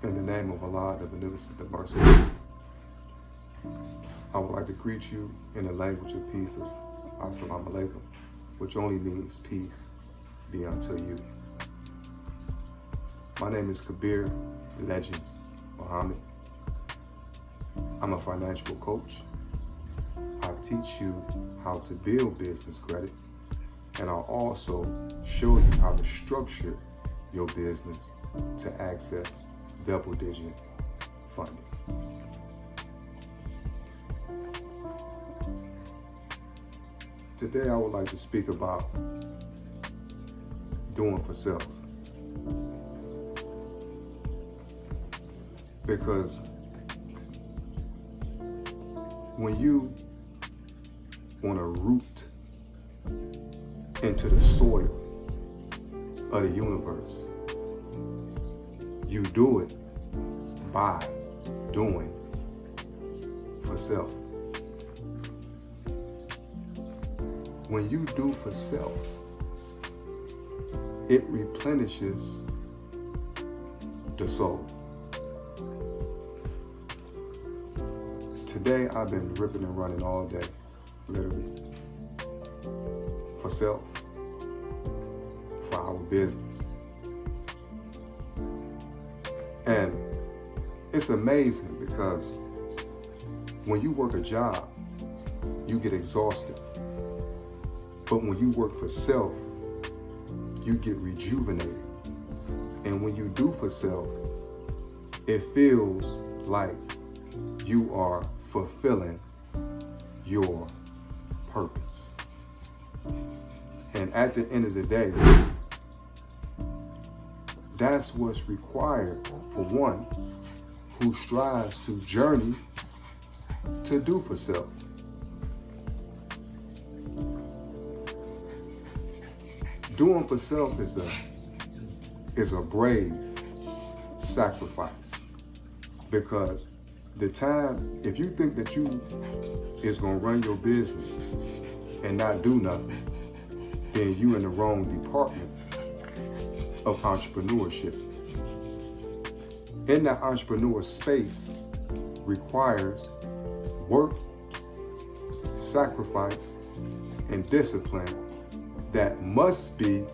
In the name of Allah, the Beneficent, the Merciful, I would like to greet you in the language of peace of Assalamu Alaikum, which only means peace be unto you. My name is Kabir Legend Muhammad. I'm a financial coach. I teach you how to build business credit, and I'll also show you how to structure your business to access double-digit funding. Today I would like to speak about doing for self. Because when you want to root into the soil of the universe, you do it by doing for self. When you do for self, it replenishes the soul. Today I've been ripping and running all day, literally, for self, for our business. And it's amazing because when you work a job, you get exhausted. But when you work for self, you get rejuvenated. And when you do for self, it feels like you are fulfilling your purpose. And at the end of the day, that's what's required for one who strives to journey to do for self. Doing for self is a brave sacrifice, because the time, if you think that you is gonna run your business and not do nothing, then you in the wrong department of entrepreneurship. In that entrepreneur space requires work, sacrifice, and discipline that must be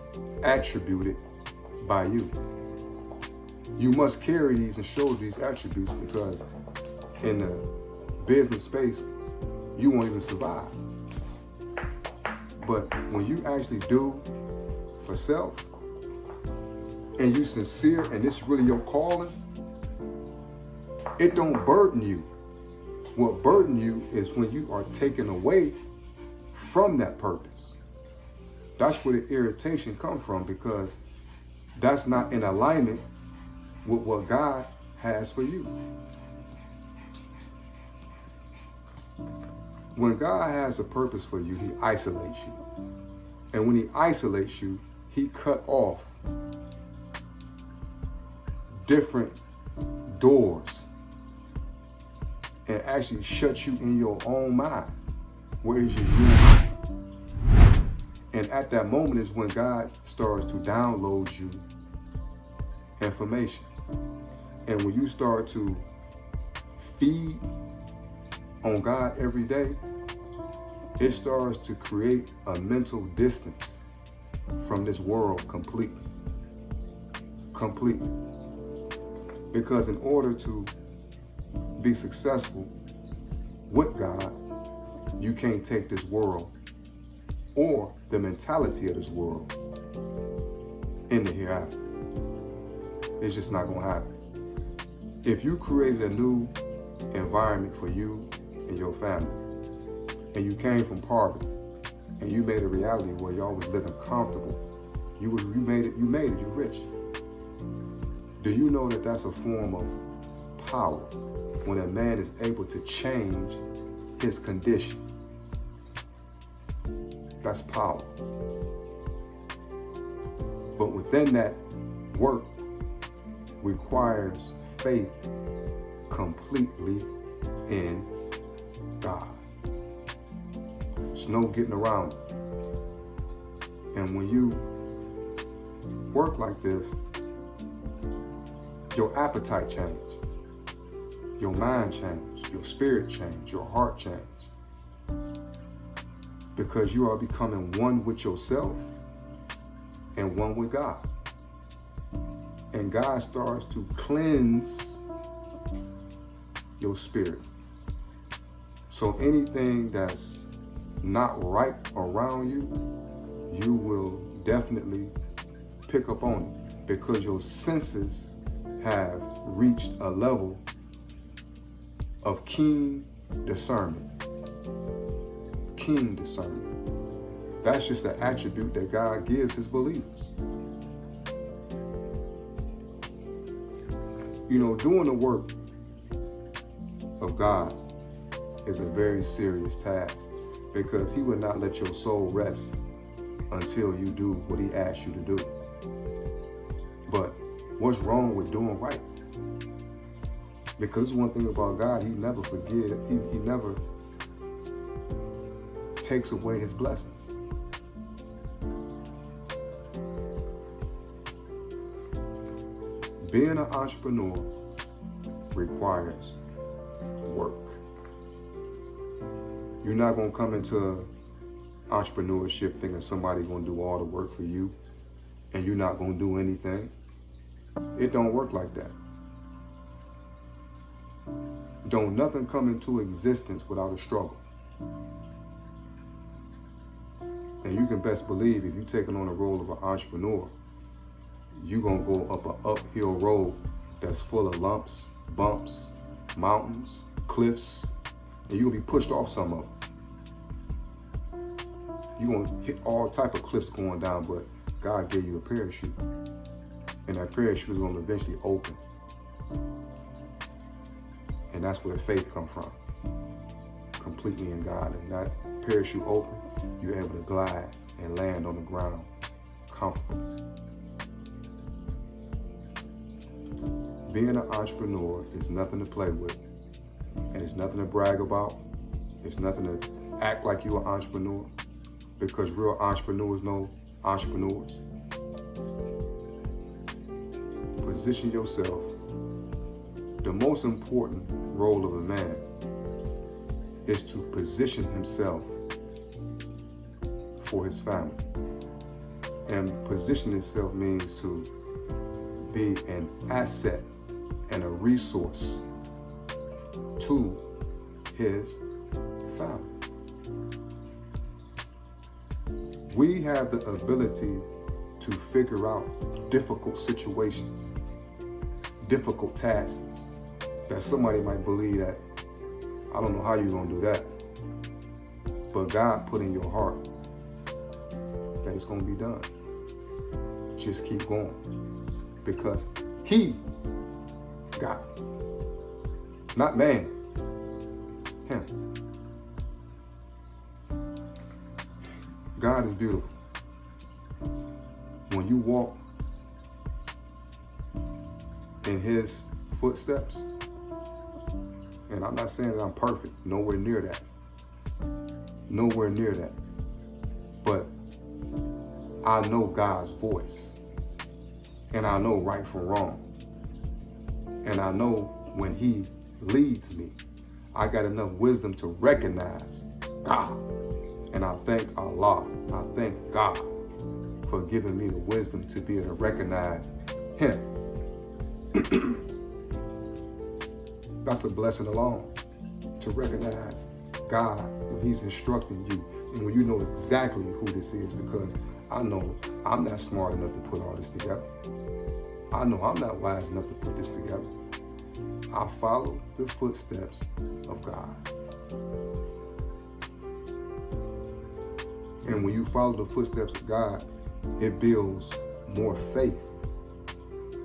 attributed by you. You must carry these and show these attributes, because in the business space, you won't even survive. But when you actually do for self, and you sincere, and this is really your calling, it don't burden you. What burden you is when you are taken away from that purpose. That's where the irritation comes from, because that's not in alignment with what God has for you. When God has a purpose for you, he isolates you. And when he isolates you, he cut off different doors and actually shuts you in your own mind, where it's just you. And at that moment is when God starts to download you information. And when you start to feed on God every day, it starts to create a mental distance from this world completely. Completely. Because in order to be successful with God, you can't take this world or the mentality of this world in the hereafter. It's just not gonna happen. If you created a new environment for you and your family, and you came from poverty, and you made a reality where y'all was living comfortable, you made it, you're rich. Do you know that that's a form of power when a man is able to change his condition? That's power. But within that work requires faith completely in God. There's no getting around it. And when you work like this, Your appetite change. Your mind change. Your spirit change. Your heart change. Because you are becoming one with yourself and one with God. And God starts to cleanse your spirit. So anything that's not right around you, you will definitely pick up on it, because your senses have reached a level of keen discernment. Keen discernment. That's just an attribute that God gives his believers. You know, doing the work of God is a very serious task, because he will not let your soul rest until you do what he asks you to do. But what's wrong with doing right? Because one thing about God, he never forgives. He never takes away his blessings. Being an entrepreneur requires work. You're not going to come into entrepreneurship thinking somebody's going to do all the work for you and you're not going to do anything. It don't work like that. Don't nothing come into existence without a struggle. And you can best believe if you're taking on the role of an entrepreneur, you're going to go up an uphill road that's full of lumps, bumps, mountains, cliffs, and you're going to be pushed off some of them. You're going to hit all type of cliffs going down, but God gave you a parachute. And that parachute is going to eventually open. And that's where the faith comes from. Completely in God. And that parachute open, you're able to glide and land on the ground comfortably. Being an entrepreneur is nothing to play with. And it's nothing to brag about. It's nothing to act like you're an entrepreneur. Because real entrepreneurs know entrepreneurs. Position yourself. The most important role of a man is to position himself for his family. And position himself means to be an asset and a resource to his family. We have the ability to figure out difficult situations, difficult tasks that somebody might believe that, I don't know how you're going to do that. But God put in your heart that it's going to be done. Just keep going. Because he got it. Not man. Him. God is beautiful. When you walk in his footsteps, and I'm not saying that I'm perfect, nowhere near that. Nowhere near that. But I know God's voice. And I know right from wrong. And I know when he leads me, I got enough wisdom to recognize God. And I thank Allah, I thank God for giving me the wisdom to be able to recognize him. That's a blessing alone, to recognize God when he's instructing you and when you know exactly who this is, because I know I'm not smart enough to put all this together. I know I'm not wise enough to put this together. I follow the footsteps of God. And when you follow the footsteps of God, it builds more faith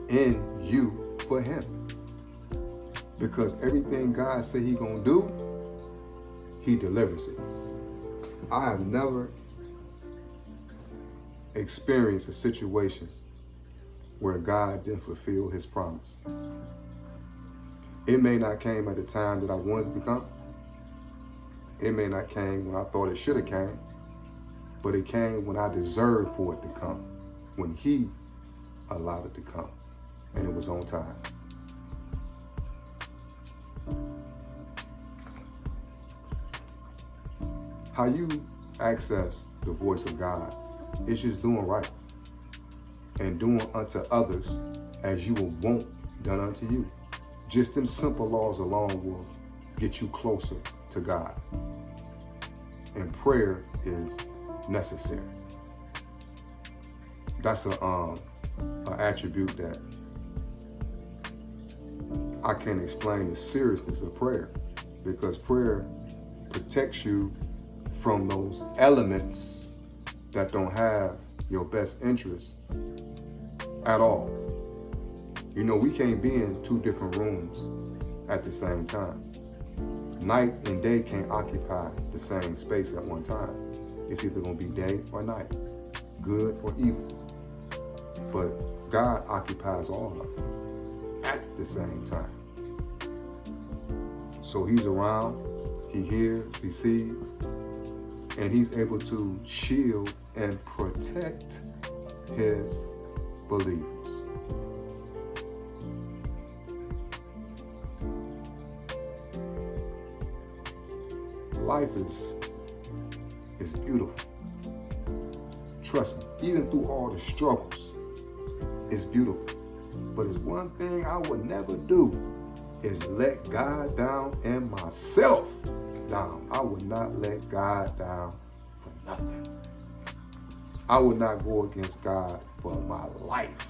in you for him. Because everything God said he gonna do, he delivers it. I have never experienced a situation where God didn't fulfill his promise. It may not came at the time that I wanted it to come. It may not came when I thought it should have came. But it came when I deserved for it to come, when he allowed it to come, and it was on time. How you access the voice of God is just doing right and doing unto others as you will want done unto you. Just them simple laws alone will get you closer to God. And prayer is necessary. That's an attribute that I can't explain the seriousness of prayer, because prayer protects you from those elements that don't have your best interests at all. You know, we can't be in two different rooms at the same time. Night and day can't occupy the same space at one time. It's either going to be day or night, good or evil. But God occupies all of it at the same time. So he's around, he hears, he sees, and he's able to shield and protect his believers. Life is beautiful. Trust me, even through all the struggles, it's beautiful. But it's one thing I would never do is let God down and myself down. I would not let God down for nothing. I would not go against God for my life.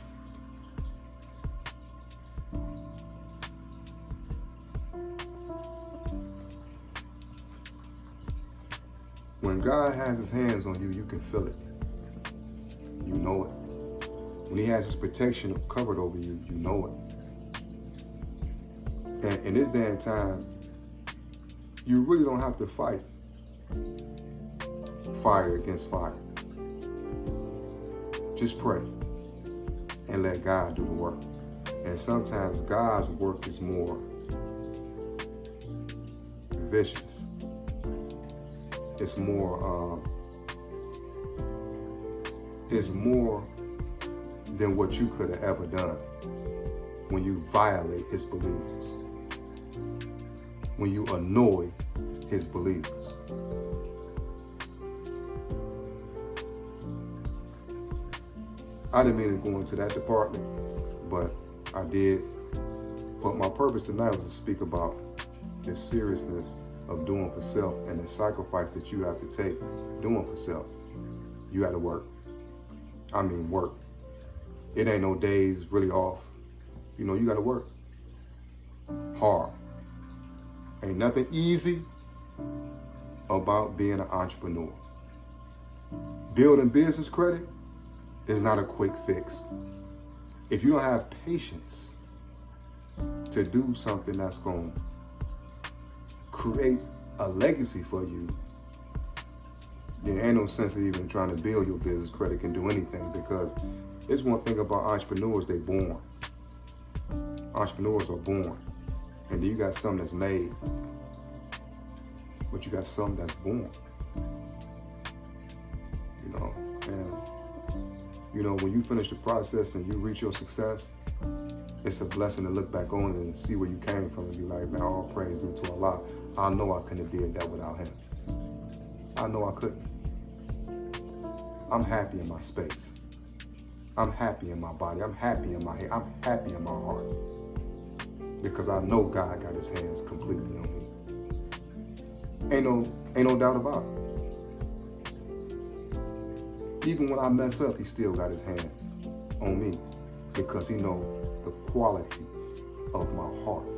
When God has his hands on you, you can feel it. You know it. When he has his protection covered over you, you know it. And in this day and time, you really don't have to fight fire against fire. Just pray and let God do the work. And sometimes God's work is more vicious. It's more than what you could have ever done when you violate his believers, when you annoy his believers. I didn't mean to go into that department, but I did. But my purpose tonight was to speak about the seriousness of doing for self and the sacrifice that you have to take doing for self. You got to work. I mean work. It ain't no days really off. You know, you got to work hard. Ain't nothing easy about being an entrepreneur. Building business credit is not a quick fix. If you don't have patience to do something that's going to create a legacy for you, there ain't no sense of even trying to build your business credit can do anything, because it's one thing about entrepreneurs, they born. Entrepreneurs are born. And then you got something that's made, but you got something that's born. You know, and you know, when you finish the process and you reach your success, it's a blessing to look back on and see where you came from and be like, man, all praise due to Allah. I know I couldn't have did that without him. I know I couldn't. I'm happy in my space. I'm happy in my body. I'm happy in my head. I'm happy in my heart. Because I know God got his hands completely on me. Ain't no doubt about it. Even when I mess up, he still got his hands on me, because he knows the quality of my heart.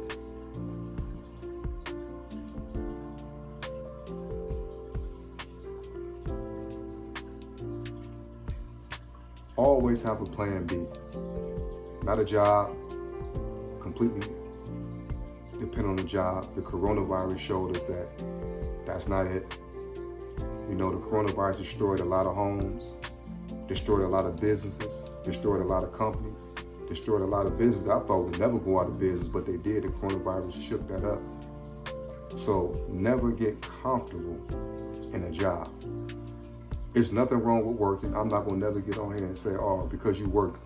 Always have a plan B. Not a job, completely depend on the job. The coronavirus showed us that that's not it. You know, the coronavirus destroyed a lot of homes, destroyed a lot of businesses, destroyed a lot of companies, destroyed a lot of businesses I thought would never go out of business, but they did. The coronavirus shook that up. So never get comfortable in a job. There's nothing wrong with working. I'm not gonna never get on here and say, oh, because you work,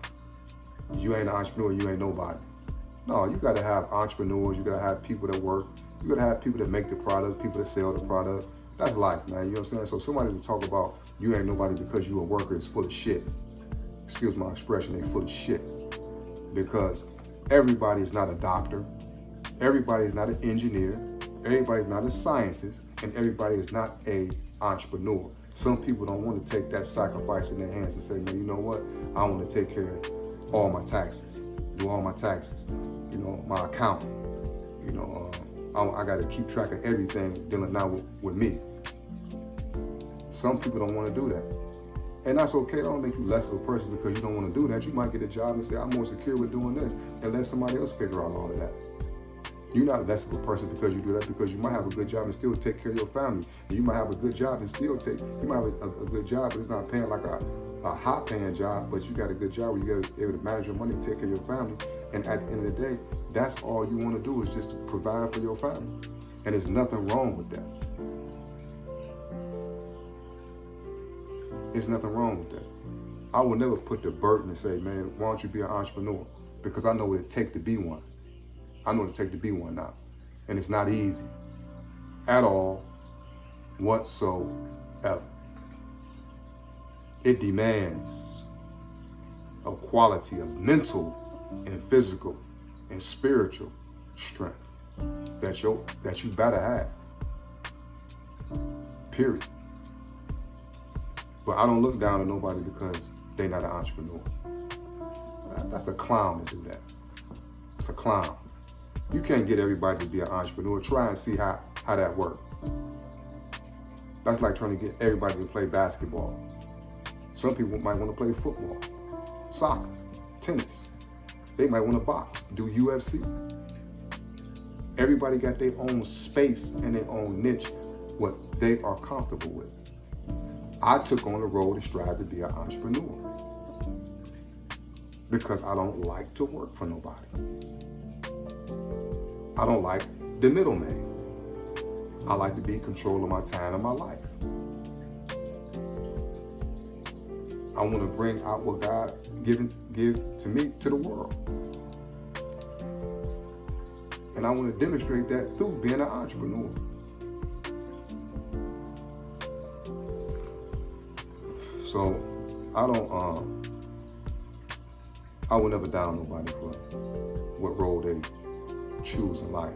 you ain't an entrepreneur, you ain't nobody. No, you gotta have entrepreneurs, you gotta have people that work, you gotta have people that make the product, people that sell the product, That's life, man. You know what I'm saying? So somebody to talk about you ain't nobody because you a worker is full of shit. Excuse my expression, they full of shit. Because everybody is not a doctor. Everybody is not an engineer. Everybody is not a scientist. And everybody is not a entrepreneur. Some people don't want to take that sacrifice in their hands and say, man, you know what? I want to take care of all my taxes, do all my taxes, you know, my accountant, you know, I got to keep track of everything dealing now with me. Some people don't want to do that. And that's okay. That don't make you less of a person because you don't want to do that. You might get a job and say, I'm more secure with doing this, and let somebody else figure out all of that. You're not less of a person because you do that, because you might have a good job and still take care of your family. And you might have a good job and still you might have a good job, but it's not paying like a high paying job, but you got a good job where you got to be able to manage your money and take care of your family. And at the end of the day, that's all you want to do is just to provide for your family. And there's nothing wrong with that. There's nothing wrong with that. I will never put the burden and say, man, why don't you be an entrepreneur? Because I know what it takes to be one. I know what it takes to be one now. And it's not easy at all, whatsoever. It demands a quality of mental and physical and spiritual strength that you better have. Period. But I don't look down on nobody because they're not an entrepreneur. That's a clown to do that. It's a clown. You can't get everybody to be an entrepreneur. Try and see how that works. That's like trying to get everybody to play basketball. Some people might want to play football, soccer, tennis. They might want to box, do UFC. Everybody got their own space and their own niche, what they are comfortable with. I took on the role to strive to be an entrepreneur because I don't like to work for nobody. I don't like the middleman. I like to be in control of my time and my life. I want to bring out what God give to me to the world. And I want to demonstrate that through being an entrepreneur. So I will never down nobody for what role they choose in life,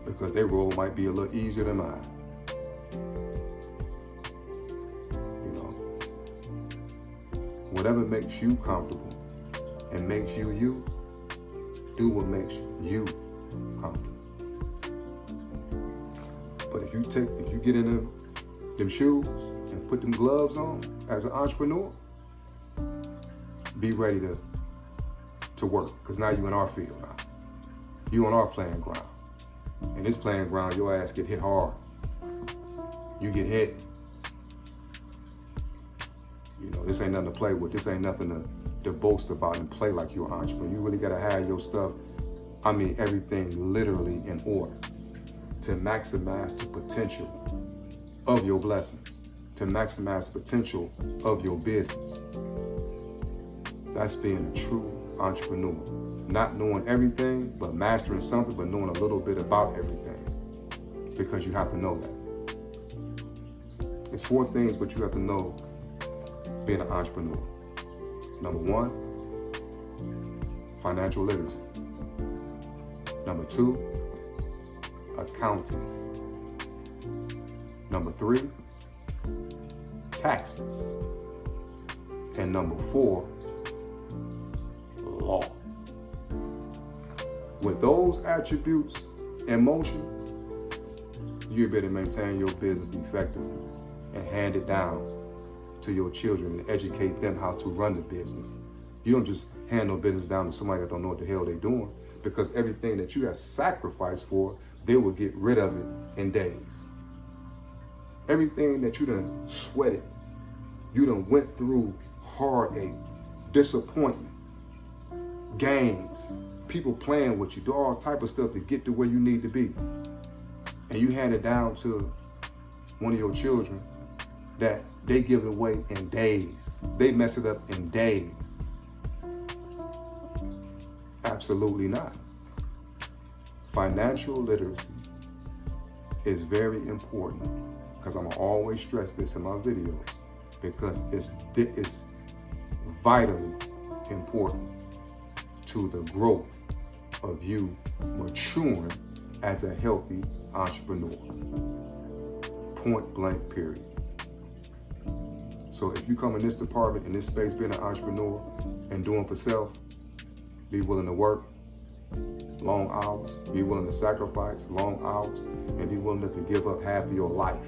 because their role might be a little easier than mine. You know, whatever makes you comfortable and makes you you, do what makes you comfortable. But if you get in them shoes and put them gloves on as an entrepreneur, be ready to work, because now you in our field now. You on our playing ground. And this playing ground, your ass get hit hard. You get hit. You know, this ain't nothing to play with. This ain't nothing to boast about and play like you're an entrepreneur. You really gotta have your stuff, everything literally in order to maximize the potential of your blessings, to maximize the potential of your business. That's being a true entrepreneur. Not knowing everything, but mastering something, but knowing a little bit about everything. Because you have to know that. It's 4 things, but you have to know being an entrepreneur. Number 1, financial literacy. Number 2, accounting. Number 3, taxes. And number 4, law. With those attributes in motion, you better maintain your business effectively and hand it down to your children and educate them how to run the business. You don't just hand no business down to somebody that don't know what the hell they're doing, because everything that you have sacrificed for, they will get rid of it in days. Everything that you done sweated, you done went through heartache, disappointment, games, people playing with you, do all type of stuff to get to where you need to be. And you hand it down to one of your children that they give it away in days. They mess it up in days. Absolutely not. Financial literacy is very important, because I'm gonna always stress this in my videos, because it's vitally important to the growth of you maturing as a healthy entrepreneur. Point blank, period. So if you come in this department, in this space, being an entrepreneur and doing for self, be willing to work long hours, be willing to sacrifice long hours, and be willing to give up half of your life.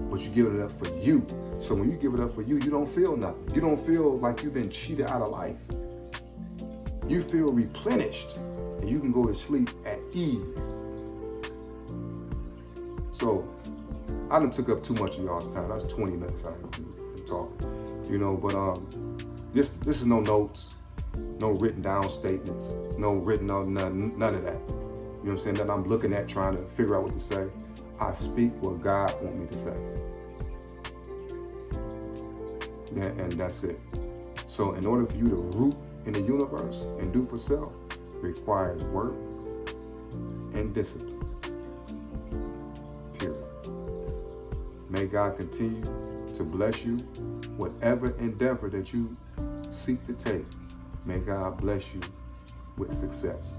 But you're giving it up for you. So when you give it up for you, you don't feel nothing. You don't feel like you've been cheated out of life. You feel replenished, and you can go to sleep at ease. So I done took up too much of y'all's time. That's 20 minutes I've been talking, but this is no notes, no written down statements, no written on none of that. You know what I'm saying? That I'm looking at trying to figure out what to say. I speak what God wants me to say. Yeah, and that's it. So in order for you to root in the universe and do for self, requires work and discipline. Period. May God continue to bless you. Whatever endeavor that you seek to take, may God bless you with success.